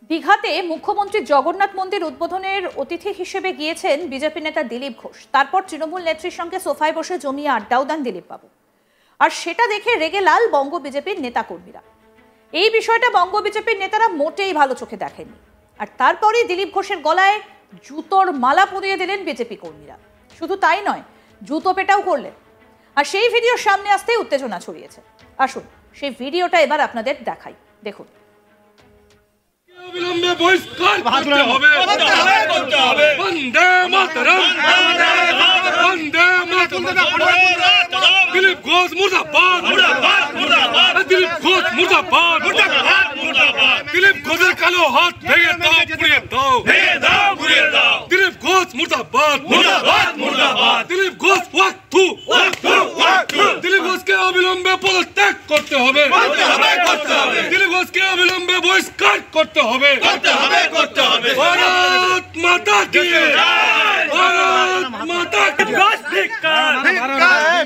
দীঘাতে মুখ্যমন্ত্রী জগন্নাথ মন্দির উদ্বোধনের অতিথি হিসেবে গিয়েছেন বিজেপি নেতা দিলীপ ঘোষ। তারপর তৃণমূল নেত্রীর সঙ্গে সোফায় বসে জমিয়ে আড্ডাও দেন দিলীপ বাবু। আর সেটা দেখে রেগে লাল বঙ্গ বিজেপির নেতাকর্মীরা। এই বিষয়টা বঙ্গ বিজেপির নেতারা মোটেই ভালো চোখে দেখেননি। আর তারপরেই দিলীপ ঘোষের গলায় জুতোর মালা পরিয়ে দিলেন বিজেপি কর্মীরা। শুধু তাই নয়, জুতো পেটাও করলেন। আর সেই ভিডিও সামনে আসতেই উত্তেজনা ছড়িয়েছে। আসুন সেই ভিডিওটা এবার আপনাদের দেখাই, দেখুন। অবিলম্বে বহিষ্কার করতে হবে। বন্দে মাতরম, বন্দে মাতরম। দিলীপ ঘোষ মুর্দাবাদ, দিলীপ ঘোষ মুর্দাবাদ। দিলীপ ঘোষের কালো হাত ভেঙে দাও, পুড়িয়ে দাও। দিলীপ ঘোষ মুর্দাবাদ, দিলীপ ঘোষ ওয়াক্তু। দিলীপ ঘোষকে অবিলম্বে পদত্যাগ করতে হবে। দিলীপ ঘোষকে অবিলম্বে বহিষ্কার করতে হবে। ভারত মাতা কি জয়, ভারত মাতা কি জয়।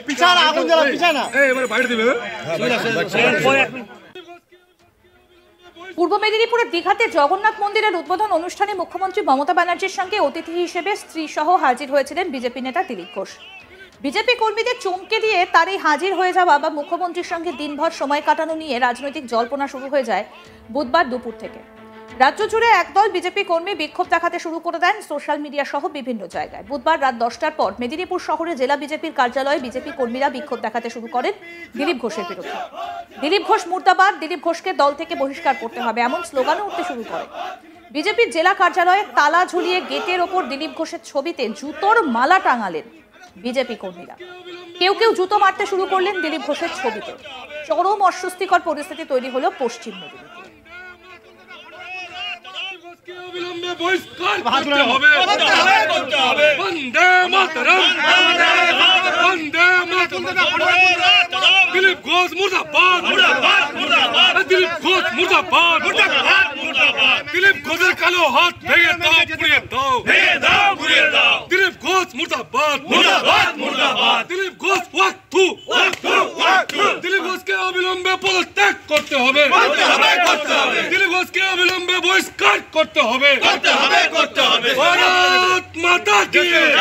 পিছানা আগুন জ্বালা, পিছানা এবারে বাইরে দিবে। পূর্ব মেদিনীপুরের দীঘাতে জগন্নাথ মন্দিরের উদ্বোধন অনুষ্ঠানে মুখ্যমন্ত্রী মমতা ব্যানার্জির সঙ্গে অতিথি হিসেবে স্ত্রী সহ হাজির হয়েছিলেন বিজেপি নেতা দিলীপ ঘোষ। বিজেপি কর্মীদের চমকে দিয়ে তার এই হাজির হয়ে যাওয়া বা মুখ্যমন্ত্রীর সঙ্গে দিনভর সময় কাটানো নিয়ে রাজনৈতিক জল্পনা শুরু হয়ে যায় বুধবার দুপুর থেকে। রাজ্য জুড়ে একদল বিজেপি কর্মী বিক্ষোভ দেখাতে শুরু করে দেন সোশ্যাল মিডিয়া সহ বিভিন্ন জায়গায়। বুধবার রাত 10টার পর মেদিনীপুর শহরে জেলা বিজেপির কার্যালয়ে বিজেপি কর্মীরা বিক্ষোভ দেখাতে শুরু করেন দিলীপ ঘোষের বিরুদ্ধে। দিলীপ ঘোষ মুর্দাবাদ, দিলীপ ঘোষকে দল থেকে বহিষ্কার করতে হবে এমন স্লোগানও উঠতে শুরু করে। বিজেপির জেলা কার্যালয়ে তালা ঝুলিয়ে গেটের ওপর দিলীপ ঘোষের ছবিতে জুতোর মালা টাঙালেন বিজেপি কর্মীরা। কেউ কেউ জুতো মারতে শুরু করলেন দিলীপ ঘোষের ছবিতে। চরম অস্বস্তিকর পরিস্থিতি তৈরি হলো পশ্চিম মেদিনীপুরে। অবিলম্বে বহিষ্কার করতে হবে। বন্দে মাতরম, বন্দে মাতরম। দিলীপ ঘোষ মুর্দাবাদ, দিলীপ ঘোষ মুর্দাবাদ। দিলীপ ঘোষের কালো হাত ভেঙে দাও, পুড়িয়ে দাও। দিলীপ ঘোষ মুর্দাবাদ, দিলীপ ঘোষ ওয়াক্তু। দিলীপ ঘোষকে অবিলম্বে পদত্যাগ করতে হবে। দিলীপ ঘোষকে অবিলম্বে বহিষ্কার করতে হবে। ভারত মাতা কি জয়,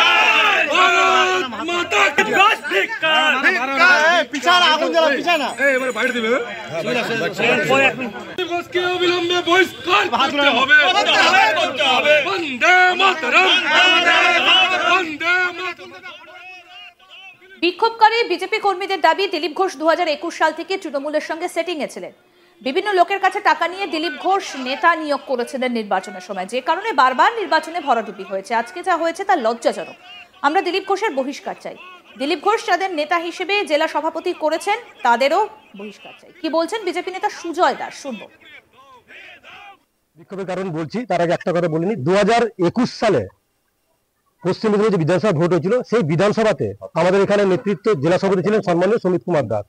ভারত মাতা কি জয়। পিছানা আগুন জ্বালা, পিছানা এবারে বাইরে দিবে। দিলীপ ঘোষকে অবিলম্বে বহিষ্কার করতে হবে। বন্দে মাতরম, বন্দে মাতরম। বিক্ষোভকারী বিজেপি কর্মীদের দাবি, দিলীপ ঘোষ 2021 সাল থেকে তৃণমূলের সঙ্গে সেটিংয়ে ছিলেন। বিভিন্ন লোকের কাছে টাকা নিয়ে দিলীপ ঘোষ নেতা নিয়োগ করেছিলেন নির্বাচনের সময়, যে কারণে বারবার নির্বাচনে ভরাডুবি হয়েছে। আজকে যা হয়েছে তা লজ্জাজনক। আমরা দিলীপ ঘোষের বহিষ্কার চাই। দিলীপ ঘোষ যাদের নেতা হিসেবে জেলা সভাপতি করেছেন তাদেরও বহিষ্কার চাই। কি বলছেন বিজেপি নেতা সুজয় দাস, শুনবো। বিক্ষোভের কারণ বলছি, তার আগে একটা কথা বলিনি। 2021 সালে পশ্চিম মেদিনীপুরে যে বিধানসভা ভোট হয়েছিল, সেই বিধানসভাতে আমাদের এখানে নেতৃত্ব জেলা সভাপতি ছিলেন সম্মানীয় সমিত কুমার দাস।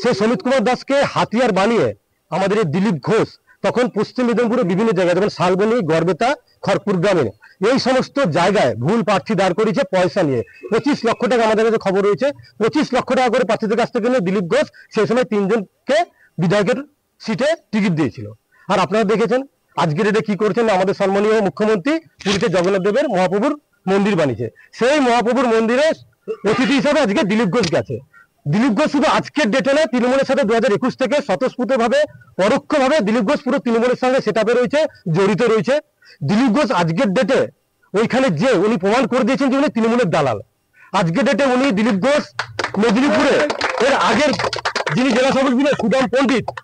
সেই সমিত কুমার দাসকে হাতিয়ার বানিয়ে আমাদের এই দিলীপ ঘোষ তখন পশ্চিম মেদিনীপুরের বিভিন্ন জায়গায়, যেমন শালবনী, গড়বেতা, খড়পুর গ্রামে এই সমস্ত জায়গায় ভুল প্রার্থী দাঁড় করিয়েছে পয়সা নিয়ে। 25 লক্ষ টাকা আমাদের কাছে খবর রয়েছে। 25 লক্ষ টাকা করে প্রার্থীদের কাছ থেকে নিয়ে দিলীপ ঘোষ সেই সময় 3 জনকে বিধায়কের সিটে টিকিট দিয়েছিল। আর আপনারা দেখেছেন আজকের ডেটে কি করছেন। আমাদের সম্মানীয় মুখ্যমন্ত্রী পুরীতে জগন্নাথ দেবের মহাপ্রভুর মন্দির বানিয়েছে। সেই মহাপ্রভুর মন্দিরে অতিথি হিসাবে আজকে দিলীপ ঘোষ গেছে। দিলীপ ঘোষ শুধু আজকের ডেটে নয়, তৃণমূলের সাথে 2021 থেকে স্বতঃস্ফূর্তভাবে পরোক্ষভাবে দিলীপ ঘোষ পুরো তৃণমূলের সঙ্গে সেটআপে রয়েছে, জড়িত রয়েছে। দিলীপ ঘোষ আজকের ডেটে ওইখানে যে উনি প্রমাণ করে দিয়েছেন যে উনি তৃণমূলের দালাল। আজকের ডেটে উনি দিলীপ ঘোষ মেদিনীপুরে এর আগের যিনি জেলা সভাপতি ছিলেন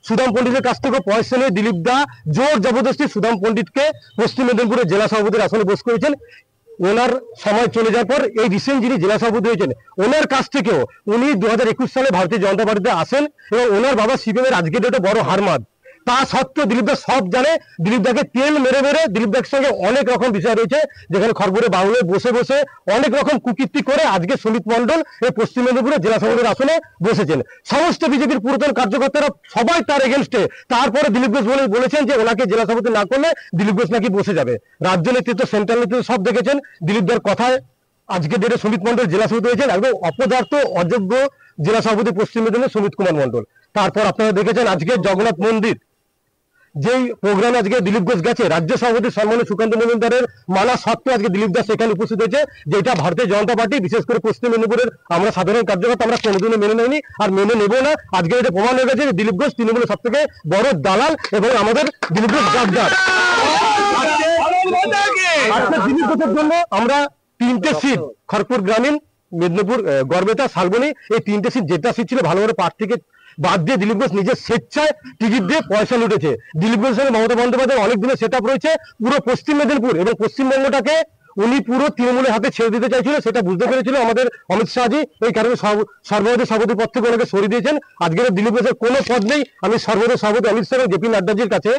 সুদাম পণ্ডিতের কাছ থেকে পয়সা নিয়ে দিলীপ দা জোর জবরদস্তি সুদাম পণ্ডিতকে পশ্চিম মেদিনীপুরের জেলা সভাপতির আসনে বস করেছেন। ওনার সময় চলে যাওয়ার পর এই রিসেন্ট যিনি জেলা সভাপতি হয়েছেন, ওনার কাছ থেকেও উনি 2021 সালে ভারতীয় জনতা পার্টিতে আসেন এবং ওনার বাবা সিপিএম এর আজকের ডেটে বড় হারমাদ। তা সত্ত্বেও দিলীপ দা সব জানে। দিলীপ দাকে তেল মেরে মেরে দিলীপ দার সঙ্গে অনেক রকম বিষয় রয়েছে, যেখানে খড়পুরে বাংলায় বসে বসে অনেক রকম কুকীর্তি করে আজকে সমিত মণ্ডল এই পশ্চিম মেদিনীপুরের জেলা সভাপতির আসনে বসেছেন। সমস্ত বিজেপির পুরাতন কার্যকর্তারা সবাই তার এগেনস্টে। তারপরে দিলীপ ঘোষ বলেছেন যে ওনাকে জেলা সভাপতি না করলে দিলীপ ঘোষ নাকি বসে যাবে। রাজ্য নেতৃত্ব, সেন্ট্রাল নেতৃত্ব সব দেখেছেন দিলীপ দার কথায় আজকে ডেটে সমিত মণ্ডল জেলা সভাপতি হয়েছেন। একদম অপদার্থ অযোগ্য জেলা সভাপতি পশ্চিম মেদিনীপুর সমিত কুমার মণ্ডল। তারপর আপনারা দেখেছেন আজকে জগন্নাথ মন্দির যেই প্রোগ্রামে আজকে দিলীপ ঘোষ গেছে, রাজ্য সভাপতি সম্মানীয় সুকান্ত মজুমদারের মানা সত্ত্বেও আজকে দিলীপ দাস এখানে উপস্থিত হয়েছে, যেটা ভারতীয় জনতা পার্টি বিশেষ করে পশ্চিম মেদিনীপুরের আমরা সাধারণ কার্যকর্তা আমরা কোনোদিনও মেনে নেইনি আর মেনে নেব না। আজকে এটা প্রমাণ হয়ে গেছে যে দিলীপ ঘোষ তৃণমূলের সব থেকে বড় দালাল এবং আমাদের দিলীপ ঘোষ গাদ্দার। আজকে দিলীপ ঘোষের জন্য আমরা 3টে সিট খড়গপুর গ্রামীণ, মেদিনীপুর গড়বেতা, শালবনী, এই 3টে সিট যেটা সিট ছিল ভালো করে প্রার্থীকে বাদ দিয়ে দিলীপ ঘোষ নিজের স্বেচ্ছায় টিকিট দিয়ে পয়সা লুটেছে। দিলীপ ঘোষের সঙ্গে মমতা বন্দ্যোপাধ্যায় অনেক দিনের সেট আপ রয়েছে। পুরো পশ্চিম মেদিনীপুর এবং পশ্চিমবঙ্গটাকে উনি পুরো তৃণমূলের হাতে ছেড়ে দিতে চাইছিল, সেটা বুঝতে পেরেছিল আমাদের অমিত শাহজি, এই কারণে সর্বভারতীয় সভাপতি পদ থেকে ওনাকে সরিয়ে দিয়েছেন। আজকের দিলীপ ঘোষের কোনো পদ নেই। আমি সর্বভারতীয় সভাপতি অমিত শাহ এবং জেপি নাড্ডাজির কাছে,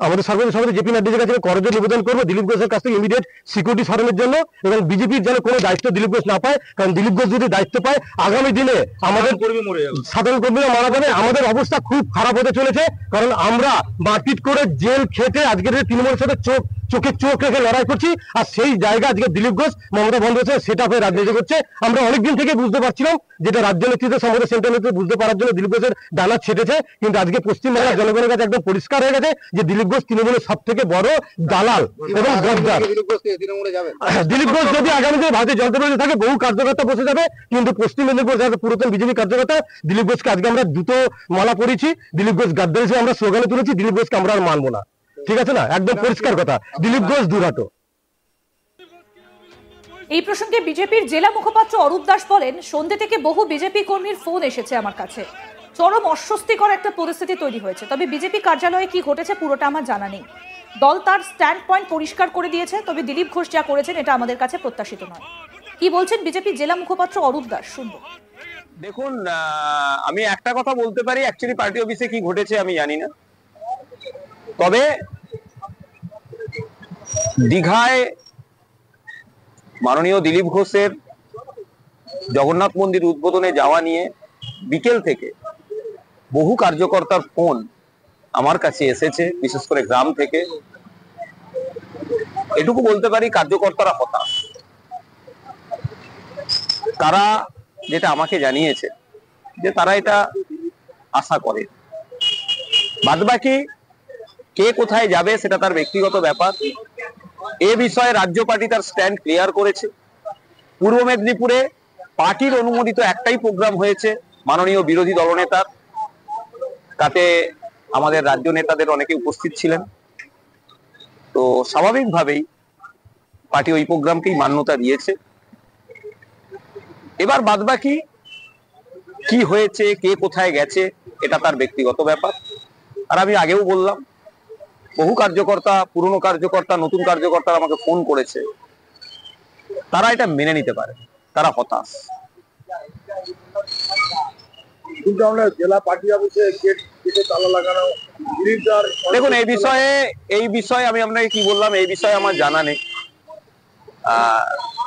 আমাদের সর্বভারতীয় সভাপতি জেপি নাড্ডাজির কাছে করজোড়ে নিবেদন করবো দিলীপ ঘোষের কাছ থেকে ইমিডিয়েট সিকিউরিটি সরানোর জন্য এবং বিজেপির যেন কোনো দায়িত্ব দিলীপ ঘোষ না পায়। কারণ দিলীপ ঘোষ যদি দায়িত্ব পায় আগামী দিনে আমাদের সাধারণ কর্মীরা মারা যাবে, আমাদের অবস্থা খুব খারাপ হতে চলেছে। কারণ আমরা মারপিট করে জেল খেটে আজকের তৃণমূলের সাথে চোখে চোখ রেখে লড়াই করছি, আর সেই জায়গা আজকে দিলীপ ঘোষ মমতা বন্দ্যোপাধ্যায় সেটা হয়ে রাজনীতি করছে। আমরা অনেকদিন থেকে বুঝতে পারছিলাম, যেটা রাজ্য নেতৃত্ব সম্বন্ধে সেন্ট্রাল নেতৃত্ব বুঝতে পারার জন্য দিলীপ ঘোষের ডানা ছেটেছে, কিন্তু আজকে পশ্চিমবাংলার জনগণের কাছে একদম পরিষ্কার হয়ে গেছে যে দিলীপ ঘোষ তৃণমূলের সব থেকে বড় দালাল এবং গদ্দার। দিলীপ ঘোষ যদি আগামী দিনে ভারতীয় জনতা পার্টি থাকে বহু কার্যকর্তা বসে যাবে, কিন্তু পশ্চিম মেদিনীপুর যারা পুরাতন বিজেপি কার্যকর্তা দিলীপ ঘোষকে আজকে আমরা দুটো মালা পড়েছি, দিলীপ ঘোষ গাদ্দার হিসেবে আমরা স্লোগানে তুলেছি, দিলীপ ঘোষকে আমরা আর মানবো না। ঠিক আছে না, একদম পরিষ্কার কথা, দিলীপ ঘোষ দুরাটো। এই প্রসঙ্গে বিজেপির জেলা মুখপাত্র অরূপ দাস বলেন, সন্ধ্যে থেকে বহু বিজেপি কর্মীর ফোন এসেছে আমার কাছে, চরম অস্বস্তিকর একটা পরিস্থিতি তৈরি হয়েছে। তবে বিজেপি কার্যালয়ে কি ঘটেছে পুরোটা আমার জানা নেই। দল তার স্ট্যান্ড পয়েন্ট পরিষ্কার করে দিয়েছে, তবে দিলীপ ঘোষ যা করেছেন এটা আমাদের কাছে প্রত্যাশিত নয়। কি বলছেন বিজেপি জেলা মুখপাত্র অরূপ দাস, শুনবো। দেখুন, আমি একটা কথা বলতে পারি, অ্যাকচুয়ালি পার্টি অফিসে কি ঘটেছে আমি জানি না। তবে দীঘায় মাননীয় দিলীপ ঘোষের জগন্নাথ মন্দির উদ্বোধনে যাওয়া নিয়ে বিকেল থেকে বহু কার্যকর্তার ফোন আমার কাছে এসেছে, বিশেষ করে গ্রাম থেকে। এটুকু বলতে পারি, কার্যকর্তারা হতাশ। তারা যেটা আমাকে জানিয়েছে যে তারা এটা আশা করে, বাদবাকি কে কোথায় যাবে সেটা তার ব্যক্তিগত ব্যাপার। এ বিষয়ে রাজ্য পার্টি তার স্ট্যান্ড ক্লিয়ার করেছে। পূর্ব মেদিনীপুরে পার্টির অনুমোদিত একটাই প্রোগ্রাম হয়েছে মাননীয় বিরোধী দলনেতার, তাতে আমাদের রাজ্য নেতাদের অনেকে উপস্থিত ছিলেন। তো স্বাভাবিকভাবেই পার্টি ওই প্রোগ্রামকেই মান্যতা দিয়েছে। এবার বাদবাকি কি হয়েছে, কে কোথায় গেছে, এটা তার ব্যক্তিগত ব্যাপার। আর আমি আগেও বললাম, বহু কার্যকর্তা, পুরনো কার্যকর্তা, নতুন কার্যকর্তা আমাকে ফোন করেছে, তারা এটা মেনে নিতে পারে, তারা হতাশ। কিন্তু আমরা জেলা পার্টি অফিসে গেটে তালা লাগানো, দেখুন এই বিষয়ে আমি আপনাকে কি বললাম, এই বিষয়ে আমার জানা নেই।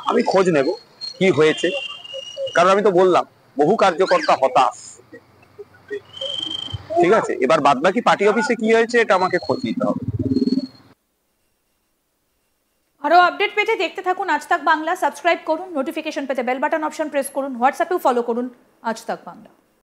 আমি খোঁজ নেব কি হয়েছে, কারণ আমি তো বললাম বহু কার্যকর্তা হতাশ। ঠিক আছে, এবার বাদবাকি পার্টি অফিসে কি হয়েছে এটা আমাকে খোঁজ নিতে হবে। আরো আপডেট পেতে দেখতে থাকুন আজ তাক বাংলা। সাবস্ক্রাইব করুন, নোটিফিকেশন পেতে বেল বাটন অপশন প্রেস করুন, হোয়াটসঅ্যাপেও ফলো করুন আজ তাক বাংলা।